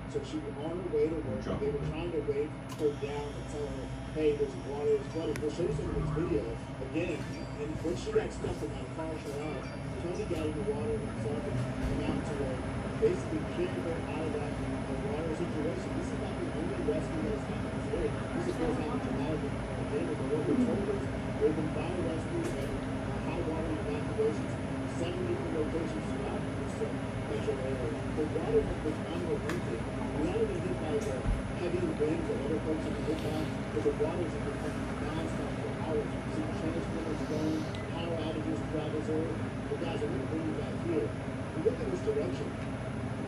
So she was on her way to work. Drop They her. were trying to wave her down and tell her, hey, there's water, there's flooding. We'll show you some of this video again. And when she got stuck in that car garage, Tony got in the water himself and went out to basically carry her out of that water situation. This is not the only rescue that's happened today. This is what's happened dramatically in Denver. But what we're told is there have been fire rescues and high water evacuations, 7 different locations throughout this metro area. The water has been unrelenting. We haven't been hit by the heavy winds that other folks have been hit by, but the waters have been coming nonstop for hours. We've seen transformers going, power outages throughout this area. But guys, I'm going to bring you back here. You look at this direction.